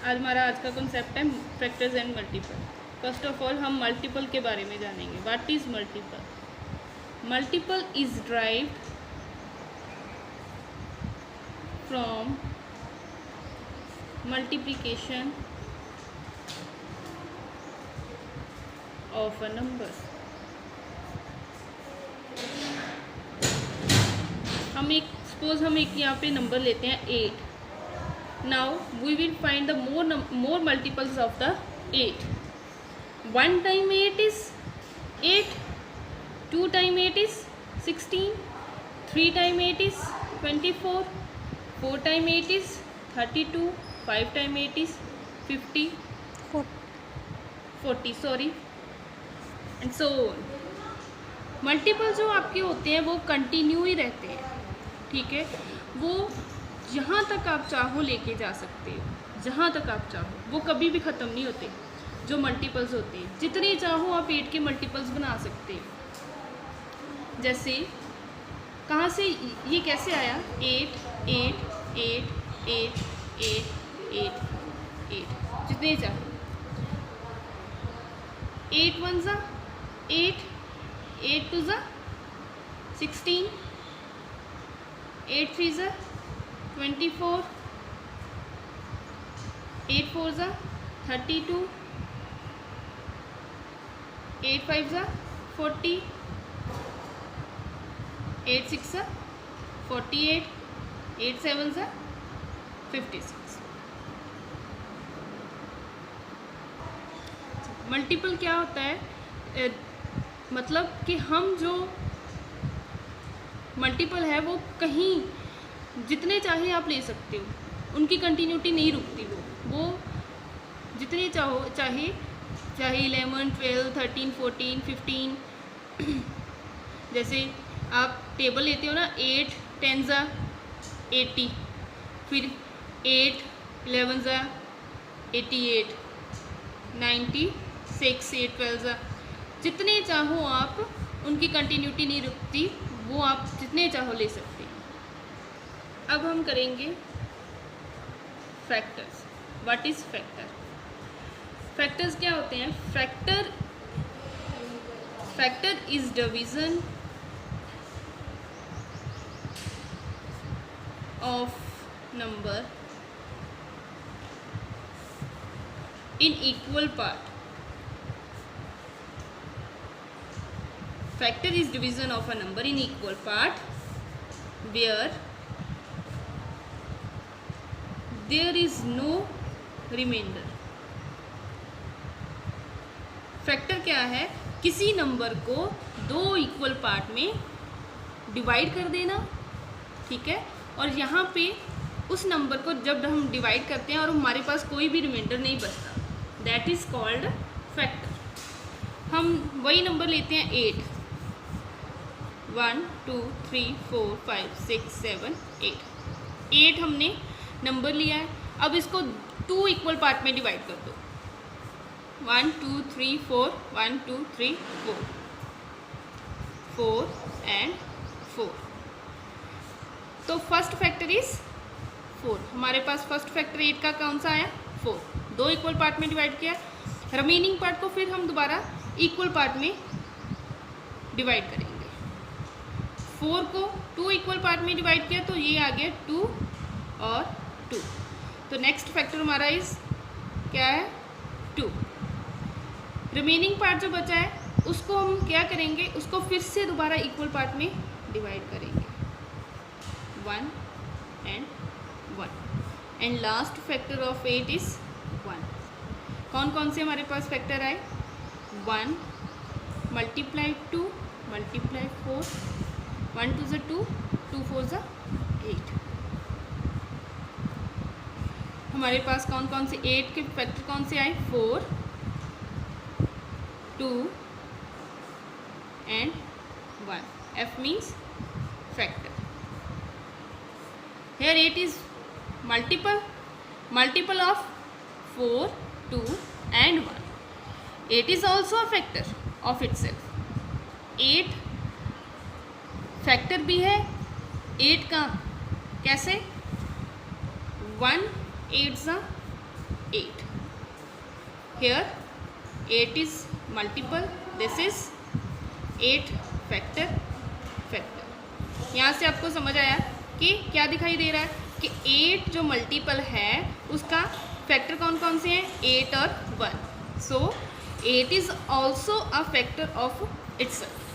हमारा आज का कॉन्सेप्ट है factors and multiple. First of all हम मल्टीपल के बारे में जानेंगे। What is multiple? Multiple is derived from multiplication of a number. हम एक यहाँ पे नंबर लेते हैं 8। Now we will find the more multiples of the 8. 1 time 8 is 8, 2 time 8 is 16, 3 time 8 is 24, 4 time 8 is 32, 5 time 8 is 50, 40 sorry, and so on. Multiple जो आपके होते हैं वो कंटिन्यू ही रहते हैं, ठीक है। वो जहाँ तक आप चाहो लेके जा सकते हो, जहाँ तक आप चाहो, वो कभी भी ख़त्म नहीं होते। जो मल्टीपल्स होते हैं जितने चाहो आप 8 के मल्टीपल्स बना सकते हो। जैसे कहाँ से ये कैसे आया? 8 8 8 8 8 8 8 जितने चाहो। 8 1 ज़ा 8, 8 2 ज़ा 16, 8 3 ज़ा 24, 8 4 ज़ा 32, 8 5 ज़ा 40, 8 6 ज़ा 48, 8 7 ज़ा 56। मल्टीपल क्या होता है? मतलब कि हम जो मल्टीपल है वो कहीं जितने चाहे आप ले सकते हो, उनकी कंटिन्यूटी नहीं रुकती। वो जितने चाहे 11 12 13 14 15 जैसे आप टेबल लेते हो ना, 8 10 ज़ा 80, फिर 8 11 ज़ा 88, 96, 8 12 ज़ा, जितने चाहो आप, उनकी कंटिन्यूटी नहीं रुकती, वो आप जितने चाहो ले सकते हैं। अब हम करेंगे factors. What is factor? Factors क्या होते हैं? Factor is division of number in equal part. Factor is division of a number in equal part where there is no remainder. Factor क्या है? किसी नंबर को दो इक्वल पार्ट में divide कर देना, ठीक है, और यहाँ पे उस नंबर को जब हम डिवाइड करते हैं और हमारे पास कोई भी रिमाइंडर नहीं बचता, दैट इज कॉल्ड फैक्टर। हम वही नंबर लेते हैं 8, 1 2 3 4 5 6 7 8। 8 हमने नंबर लिया है। अब इसको 2 इक्वल पार्ट में डिवाइड कर दो। 1 2 3 4 1 2 3 4 4 एंड 4। तो फर्स्ट फैक्टर इज 4। हमारे पास फर्स्ट फैक्टर 8 का कौन सा आया? 4। 2 इक्वल पार्ट में डिवाइड किया। रिमेनिंग पार्ट को फिर हम दोबारा इक्वल पार्ट में डिवाइड करेंगे। 4 को 2 इक्वल पार्ट में डिवाइड किया तो ये आ गया 2 और 2। तो नेक्स्ट फैक्टर हमारा इस क्या है? 2। रिमेनिंग पार्ट जो बचा है उसको हम क्या करेंगे? उसको फिर से दोबारा इक्वल पार्ट में डिवाइड करेंगे। 1 and 1 and last factor of 8 is 1। कौन कौन से हमारे पास फैक्टर आए? 1 मल्टीप्लाई 2 मल्टीप्लाई 4, 1 2 ज़ा 2, 2 4 ज़ा 8। हमारे पास कौन कौन से 8 के फैक्टर कौन से आए? 4 2 and 1। F means factor. Here 8 is multiple of 4 2 and 1. 8 is also a factor of itself. 8 factor भी है 8 का। कैसे? 1 8 ज़ा 8. Here 8 is multiple, this is 8 factor. यहाँ से आपको समझ आया कि क्या दिखाई दे रहा है कि 8 जो मल्टीपल है उसका फैक्टर कौन कौन से हैं, 8 और 1. सो 8 is also a factor of itself.